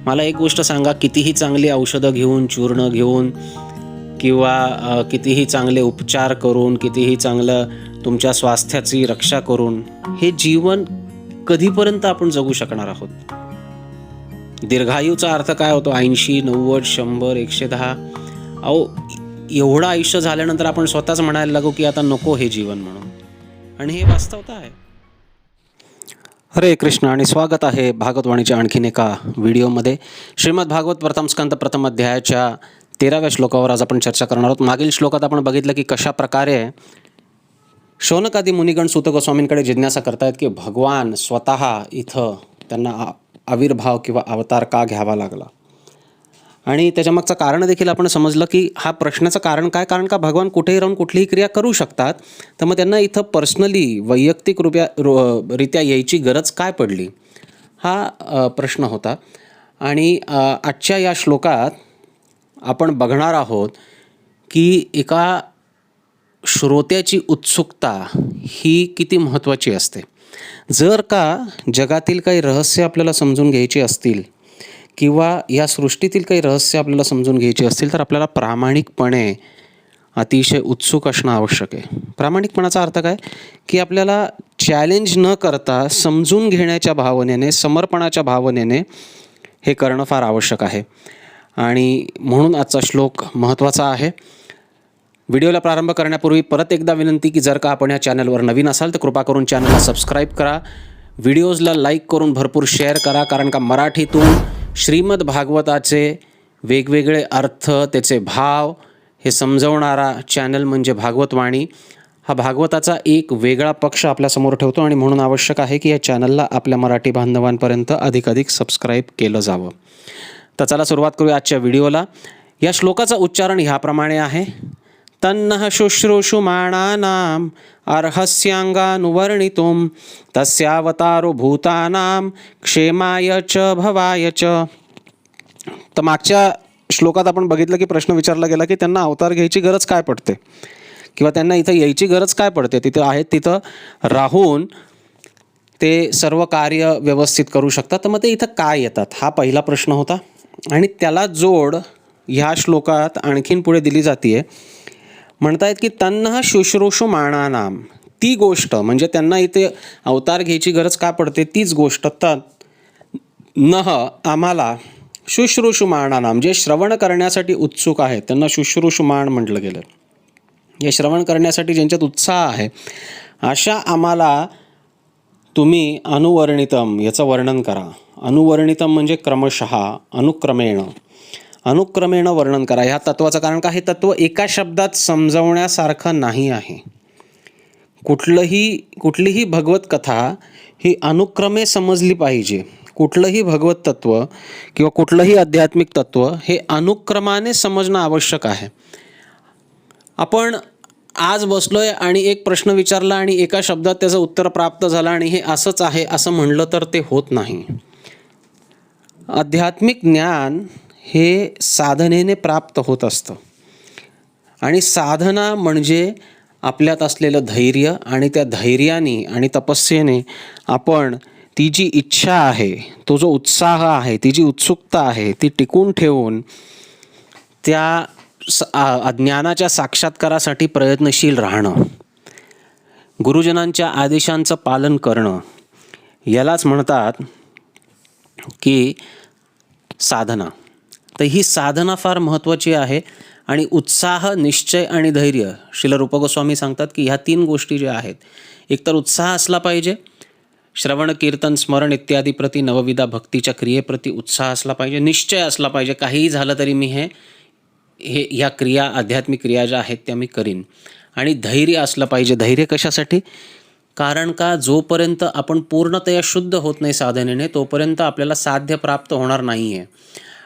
मला एक गोष्ट सांगा, कितीही चांगली औषधं घेऊन, चूर्ण घेऊन किंवा कितीही चांगले उपचार करून, कितीही चांगलं तुमच्या स्वास्थ्याची रक्षा करून हे जीवन कधीपर्यंत आपण जगू शकणार आहोत? दीर्घायूचा अर्थ काय होतो? 80, 90, 100, 110. अहो, एवढं आयुष्य झाल्यानंतर आपण स्वतःच म्हणायला लागू की आता नको हे जीवन म्हणून. आणि हे वास्तवता आहे. हरे कृष्ण आणि स्वागत आहे भागवतवाणीच्या आणखीन एका व्हिडिओमध्ये. श्रीमद भागवत प्रथम स्कंद प्रथम अध्यायाच्या 13व्या श्लोकावर आज आपण चर्चा करणार आहोत. मागील श्लोकात आपण बघितलं की कशा प्रकारे शौनकादी मुनिगण सूत गोस्वामींकडे जिज्ञासा करतायत की भगवान स्वतः इथं त्यांना आविर्भाव किंवा अवतार का घ्यावा लागला. आणि त्याच्यामागचं कारण देखील आपण समजलं की हा प्रश्नाचं कारण काय? कारण का भगवान कुठेही राहून कुठलीही क्रिया करू शकतात, तर मग त्यांना इथं पर्सनली वैयक्तिक रित्या यायची गरज काय पडली, हा प्रश्न होता. आणि आजच्या या श्लोकात आपण बघणार आहोत की एका श्रोत्याची उत्सुकता ही किती महत्त्वाची असते. जर का जगातील काही रहस्य आपल्याला समजून घ्यायची असतील किंवा या सृष्टीतील काही रहस्य आपल्याला समजून घ्यायची असतील, तर आपल्याला प्रामाणिकपणे अतिशय उत्सुक असणं आवश्यक आहे. प्रामाणिकपणाचा अर्थ काय? की आपल्याला चॅलेंज न करता समजून घेण्याच्या भावनेने, समर्पणाच्या भावनेने हे करणं फार आवश्यक आहे. आणि म्हणून आजचा श्लोक महत्त्वाचा आहे. व्हिडिओला प्रारंभ करण्यापूर्वी परत एकदा विनंती की जर का आपण या चॅनलवर नवीन असाल तर कृपा करून चॅनलला सबस्क्राईब करा, व्हिडिओजला लाईक करून भरपूर शेअर करा. कारण का मराठीतून श्रीमद भागवताचे वेगवेगळे अर्थ, त्याचे भाव हे समजवणारा चॅनल म्हणजे भागवतवाणी हा भागवताचा एक वेगळा पक्ष आपल्यासमोर ठेवतो. आणि म्हणून आवश्यक आहे की या चॅनलला आपल्या मराठी बांधवांपर्यंत अधिकाधिक सबस्क्राईब केलं जावं. तर चला सुरुवात करूया आजच्या व्हिडिओला. या श्लोकाचं उच्चारण ह्याप्रमाणे आहे: तन्नः शुश्रूषुमाणानाम् अर्हस्यांगानुवर्णितुं तस्यावतारो भूतानां क्षेमाय च भवाय च. तर मागच्या श्लोकात आपण बघितलं की प्रश्न विचारला गेला की त्यांना अवतार घ्यायची गरज काय पडते किंवा त्यांना इथं यायची गरज काय पडते. तिथं आहेत तिथं राहून ते सर्व कार्य व्यवस्थित करू शकतात. तर मग ते इथं काय येतात, हा पहिला प्रश्न होता. आणि त्याला जोड ह्या श्लोकात आणखीन पुढे दिली जाते. म्हणतायत की तन्नः शुश्रूषुमाणानां, ती गोष्ट म्हणजे त्यांना इथे अवतार घ्यायची गरज का पडते तीच गोष्ट. नह आम्हाला, शुश्रूषुमाणानां जे श्रवण करण्यासाठी उत्सुक आहेत त्यांना शुश्रूषुमाण म्हटलं गेलं. हे श्रवण करण्यासाठी ज्यांच्यात उत्साह आहे अशा आम्हाला तुम्ही अनुवर्णितम याचं वर्णन करा. अनुवर्णितम म्हणजे क्रमशः, अनुक्रमेण वर्णन करा. ह्या तत्वाचं कारण का, हे तत्व एका शब्दात समजवण्यासारखं नाही आहे. कुठलीही भगवत कथा ही अनुक्रमे समजली पाहिजे. कुठलंही भगवत तत्व किंवा कुठलंही आध्यात्मिक तत्व हे अनुक्रमाने समजणं आवश्यक आहे. आपण आज बसलोय आणि एक प्रश्न विचारला आणि एका शब्दात त्याचं उत्तर प्राप्त झालं आणि हे असंच आहे असं म्हणलं तर ते होत नाही. आध्यात्मिक ज्ञान हे साधनेने प्राप्त होत असतं. आणि साधना म्हणजे आपल्यात असलेलं धैर्य, आणि त्या धैर्याने आणि तपस्येने आपण ती जी इच्छा आहे, तो जो उत्साह आहे, ती जी उत्सुकता आहे ती टिकून ठेवून त्या ज्ञानाच्या साक्षात्कारासाठी प्रयत्नशील राहणं, गुरुजनांच्या आदेशांचं पालन करणं, यालाच म्हणतात की साधना. तर ही साधना फार महत्त्वाची आहे. आणि उत्साह, निश्चय आणि धैर्य, श्रील रूप गोस्वामी सांगतात की ह्या तीन गोष्टी ज्या आहेत, एकतर उत्साह असला पाहिजे, श्रवण कीर्तन स्मरण इत्यादी प्रती, नवविधा भक्तीच्या क्रियेप्रती उत्साह असला पाहिजे, निश्चय असला पाहिजे काहीही झालं तरी मी ह्या क्रिया, आध्यात्मिक क्रिया ज्या आहेत त्या मी करीन. आणि धैर्य असलं पाहिजे. धैर्य कशासाठी? कारण का जोपर्यंत आपण पूर्णतया शुद्ध होत नाही साधनेने, तोपर्यंत आपल्याला साध्य प्राप्त होणार नाही आहे.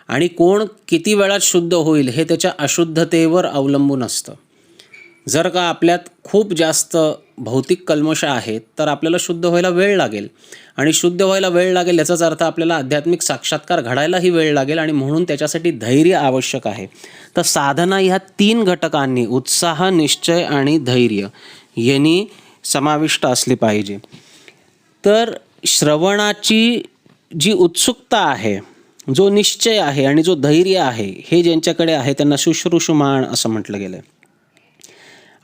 आणि कोण किती वेळात शुद्ध होईल हे त्याच्या अशुद्धतेवर अवलंबून असतं. जर का आपल्यात खूप जास्त भौतिक कल्मश आहेत तर आपल्याला शुद्ध व्हायला वेळ लागेल. आणि शुद्ध व्हायला वेळ लागेल याचाच अर्थ आपल्याला आध्यात्मिक साक्षात्कार घडायलाही वेळ लागेल. आणि म्हणून त्याच्यासाठी धैर्य आवश्यक आहे. तर साधना ह्या तीन घटकांनी, उत्साह, निश्चय आणि धैर्य, यांनी समाविष्ट असली पाहिजे. तर श्रवणाची जी उत्सुकता आहे जो निश्चय आहे आणि जो धैर्य आहे हे ज्यांच्याकडे आहे त्यांना शुश्रूषुमाण असं म्हटलं गेलं आहे.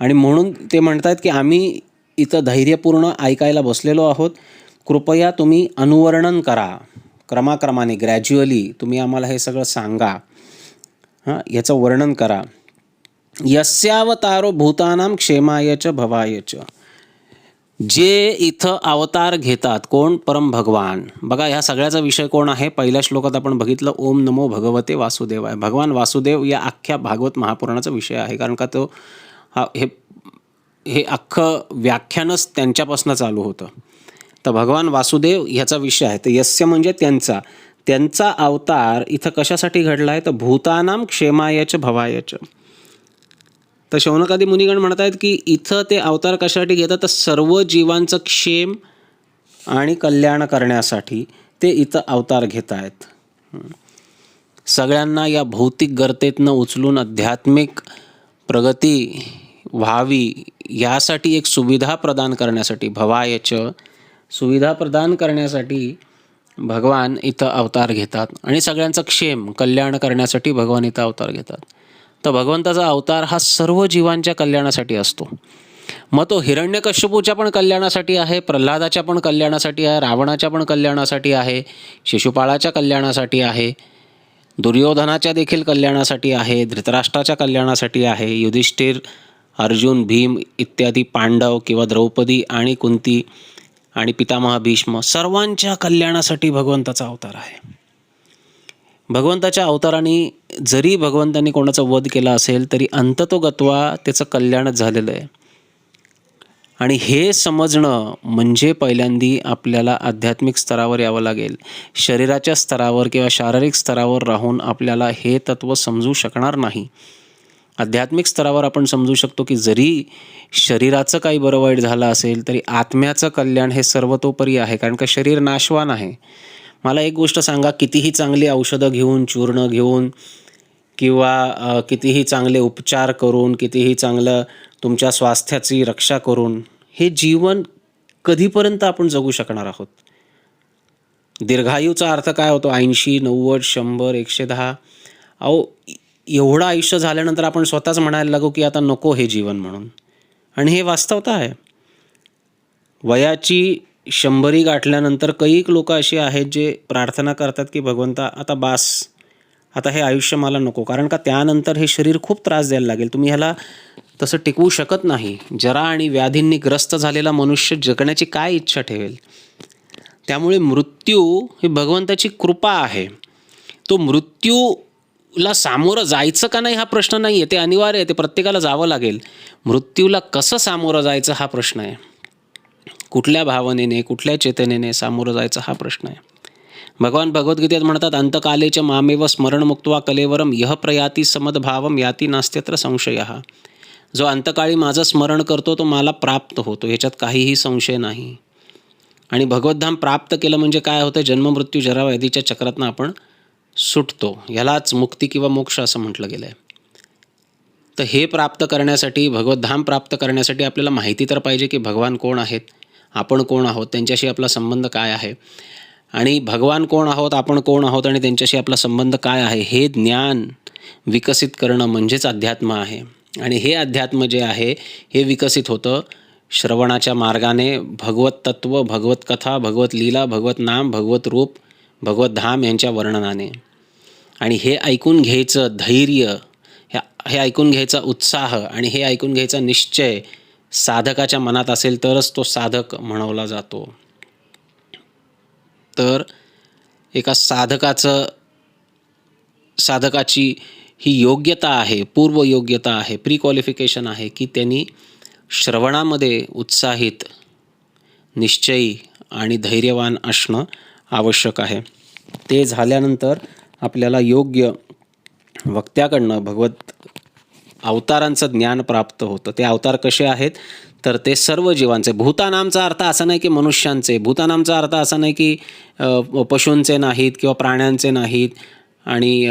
आणि म्हणून ते म्हणतात की आम्ही इथं धैर्यपूर्ण ऐकायला बसलेलो आहोत. कृपया तुम्ही अनुवर्णन करा, क्रमाक्रमाने ग्रॅज्युअली तुम्ही आम्हाला हे सगळं सांगा, याचं वर्णन करा. यस्यावतारो भूतानां क्षेमाय च भवाय च. जे इथं अवतार घेतात कोण? परम भगवान. बघा ह्या सगळ्याचा विषय कोण आहे? पहिल्या श्लोकात आपण बघितलं ओम नमो भगवते वासुदेवाय. भगवान वासुदेव या अख्ख्या भागवत महापुराणाचा विषय आहे, कारण का तो हे अख्खं व्याख्यानच त्यांच्यापासून चालू होतं. तर भगवान वासुदेव ह्याचा विषय आहे. तर यस्य म्हणजे त्यांचा अवतार इथं कशासाठी घडला आहे? तर भूतानां क्षेमायच भवायच. तर शौनकादी मुनिगण म्हणत आहेत की इथं ते अवतार कशासाठी घेतात? तर सर्व जीवांचं क्षेम आणि कल्याण करण्यासाठी ते इथं अवतार घेत आहेत. सगळ्यांना या भौतिक गर्तेतनं उचलून आध्यात्मिक प्रगती व्हावी यासाठी एक सुविधा प्रदान करण्यासाठी, भवायच सुविधा प्रदान करण्यासाठी भगवान इथं अवतार घेतात. आणि सगळ्यांचं क्षेम कल्याण करण्यासाठी भगवान इथं अवतार घेतात. तर भगवंताचा अवतार हा सर्व जीवांच्या कल्याणासाठी असतो. मग तो हिरण्यकश्यपूच्या पण कल्याणासाठी आहे, प्रल्हादाच्या पण कल्याणासाठी आहे, रावणाच्या पण कल्याणासाठी आहे, शिशुपाळाच्या कल्याणासाठी आहे, दुर्योधनाच्या देखील कल्याणासाठी आहे, धृतराष्ट्राच्या कल्याणासाठी आहे, युधिष्ठिर, अर्जुन, भीम इत्यादी पांडव किंवा द्रौपदी आणि कुंती आणि पितामह भीष्म सर्वांच्या कल्याणासाठी भगवंताचा अवतार आहे. भगवंताच्या अवताराने जरी भगवंतांनी कोणाचा वध केला असेल तरी अंततोगत्वा त्याचं कल्याणच झालेलं आहे. आणि हे समजणं म्हणजे पहिल्यांदी आपल्याला आध्यात्मिक स्तरावर यावं लागेल. शरीराच्या स्तरावर किंवा शारीरिक स्तरावर राहून आपल्याला हे तत्त्व समजू शकणार नाही. आध्यात्मिक स्तरावर आपण समजू शकतो की जरी शरीराचं काही बरं वाईट झालं असेल तरी आत्म्याचं कल्याण हे सर्वतोपरी आहे, कारण का शरीर नाशवान आहे. मला एक गोष्ट सांगा, कितीही चांगली औषधं घेऊन, चूर्ण घेऊन किंवा कितीही चांगले उपचार करून, कितीही चांगलं तुमच्या स्वास्थ्याची रक्षा करून हे जीवन कधीपर्यंत आपण जगू शकणार आहोत? दीर्घायूचा अर्थ काय होतो? 80, 90, 100, 110. अहो एवढं आयुष्य झाल्यानंतर आपण स्वतःच म्हणायला लागू की आता नको हे जीवन म्हणून. आणि हे वास्तवता आहे. वयाची 100 गाठल्यानंतर कैक लोक अशी आहेत जे प्रार्थना करतात की भगवंता आता बास, आता हे आयुष्य मला नको, कारण का त्यानंतर हे शरीर खूप त्रास द्यायला लागेल, तुम्ही ह्याला तसं टिकवू शकत नाही. जरा आणि व्याधींनी ग्रस्त झालेला मनुष्य जगण्याची काय इच्छा ठेवेल? त्यामुळे मृत्यू ही भगवंताची कृपा आहे. तो मृत्यूला सामोरं जायचं का नाही हा प्रश्न नाही आहे, ते अनिवार्य आहे, ते प्रत्येकाला जावं लागेल. मृत्यूला कसं सामोरं जायचं हा प्रश्न आहे. कुठल्या भावनेने, कुठल्या चेतनेने सामोरं जायचं हा प्रश्न आहे. भगवान भगवद्गीतेत म्हणतात अंतकालेच मामेव स्मरण मुक्त्वा कलेवरम यह प्रयाती समदभावम याती नास्त्यत्र संशयः. जो अंतकाळी माझं स्मरण करतो तो मला प्राप्त होतो, ह्याच्यात काहीही संशय नाही. आणि भगवद्धाम प्राप्त केलं म्हणजे काय होतं? जन्ममृत्यू जराव्याधीच्या चक्रातनं आपण सुटतो. ह्यालाच मुक्ती किंवा मोक्ष असं म्हटलं गेलं आहे. तर हे प्राप्त करण्यासाठी, भगवद्धाम प्राप्त करण्यासाठी आपल्याला माहिती तर पाहिजे की भगवान कोण आहेत, आपण कोण आहोत, त्यांच्याशी आपला संबंध काय आहे. आणि भगवान कोण आहोत, आपण कोण आहोत आणि त्यांच्याशी आपला संबंध काय आहे हे ज्ञान विकसित करणं म्हणजेच अध्यात्म आहे. आणि हे अध्यात्म जे आहे हे विकसित होतं श्रवणाच्या मार्गाने, भगवत तत्व, भगवत कथा, भगवत लीला, भगवत नाम, भगवत रूप, भगवत धाम यांच्या वर्णनाने. आणि हे ऐकून घ्यायचं धैर्य, हे ऐकून घ्यायचा उत्साह आणि हे ऐकून घ्यायचा निश्चय साधकाच्या मनात असेल तरच तो साधक म्हणवला जातो. तर एका साधकाची ही योग्यता आहे, पूर्व योग्यता आहे, प्री क्वालिफिकेशन आहे की त्यांनी श्रवणामध्ये उत्साहित, निश्चयी आणि धैर्यवान असणं आवश्यक आहे. ते झाल्यानंतर आपल्याला योग्य वक्त्याकडनं भगवत अवतारांचं ज्ञान प्राप्त होतं. ते अवतार कसे आहेत? तर ते सर्व जीवांचे. भूतानामचा अर्थ असा नाही की मनुष्यांचे, भूतानामचा अर्थ असा नाही की पशूंचे नाहीत किंवा प्राण्यांचे नाहीत आणि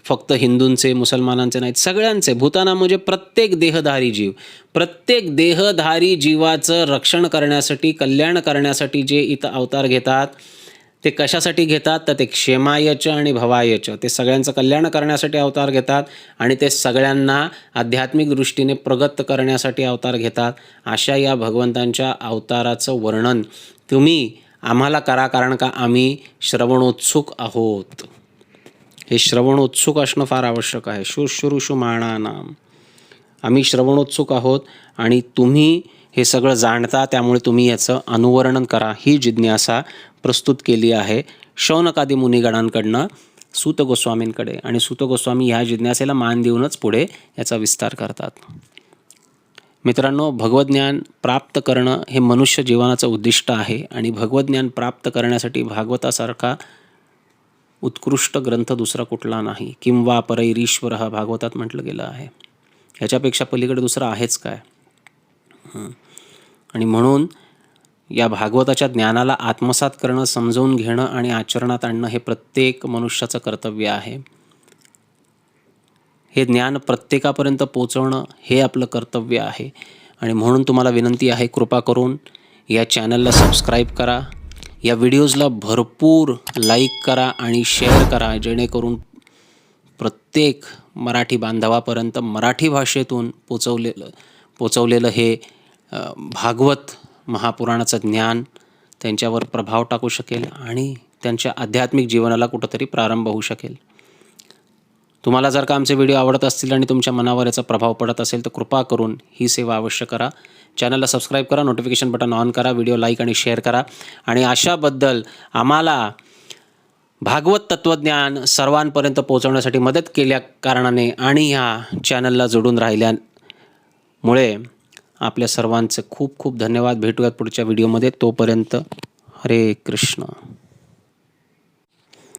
फक्त हिंदूंचे, मुसलमानांचे नाहीत, सगळ्यांचे. भूतानाम म्हणजे प्रत्येक देहधारी जीव. प्रत्येक देहधारी जीवाचं रक्षण करण्यासाठी, कल्याण करण्यासाठी जे इथं अवतार घेतात ते कशासाठी घेतात तर ते क्षेमायच आणि भवायच, ते सगळ्यांचं कल्याण करण्यासाठी अवतार घेतात आणि ते सगळ्यांना आध्यात्मिक दृष्टीने प्रगत करण्यासाठी अवतार घेतात. अशा या भगवंतांच्या अवताराचं वर्णन तुम्ही आम्हाला करा, कारण का आम्ही श्रवणोत्सुक आहोत. हे श्रवणोत्सुक असणं फार आवश्यक आहे. शुश्रूषु माणानाम, आम्ही श्रवणोत्सुक आहोत आणि तुम्ही हे सगळं जाणता, त्यामुळे तुम्ही याचं अनुवर्णन करा. ही जिज्ञासा प्रस्तुत केली आहे शौनकादी मुनिगणांकडनं सूत गोस्वामींकडे, आणि सूत गोस्वामी ह्या जिज्ञासेला मान देऊनच पुढे याचा विस्तार करतात. मित्रांनो, भगवज्ञान प्राप्त करणं हे मनुष्य जीवनाचं उद्दिष्ट आहे आणि भगवज्ञान प्राप्त करण्यासाठी भागवतासारखा उत्कृष्ट ग्रंथ दुसरा कुठला नाही. किंवा परैरीश्वर हा भागवतात म्हटलं गेलं आहे. ह्याच्यापेक्षा पलीकडे दुसरं आहेच काय. आणि म्हणून या भागवताच्या ज्ञानाला आत्मसात करणं, समजवून घेणं आणि आचरणात आणणं हे प्रत्येक मनुष्याचं कर्तव्य आहे. हे ज्ञान प्रत्येकापर्यंत पोचवणं हे आपलं कर्तव्य आहे. आणि म्हणून तुम्हाला विनंती आहे, कृपा करून या चॅनलला सबस्क्राईब करा, या व्हिडिओजला भरपूर लाईक करा आणि शेअर करा, जेणेकरून मराठी बांधवापर्यंत मराठी भाषेतून पोचवलेलं हे भागवत महापुराणाचं ज्ञान त्यांच्यावर प्रभाव टाकू शकेल आणि त्यांच्या आध्यात्मिक जीवनाला कुठंतरी प्रारंभ होऊ शकेल. तुम्हाला जर का आमचे व्हिडिओ आवडत असतील आणि तुमच्या मनावर याचा प्रभाव पडत असेल तर कृपा करून ही सेवा अवश्य करा. चॅनलला सबस्क्राईब करा, नोटिफिकेशन बटन ऑन करा, व्हिडिओ लाईक आणि शेअर करा. आणि अशाबद्दल आम्हाला भागवत तत्त्वज्ञान सर्वांपर्यंत पोहोचवण्यासाठी मदत केल्या कारणाने आणि ह्या चॅनलला जोडून राहिल्यामुळे आपल्या सर्वांचे खूप खूप धन्यवाद. भेटूयात पुढच्या व्हिडिओमध्ये. तोपर्यंत हरे कृष्ण.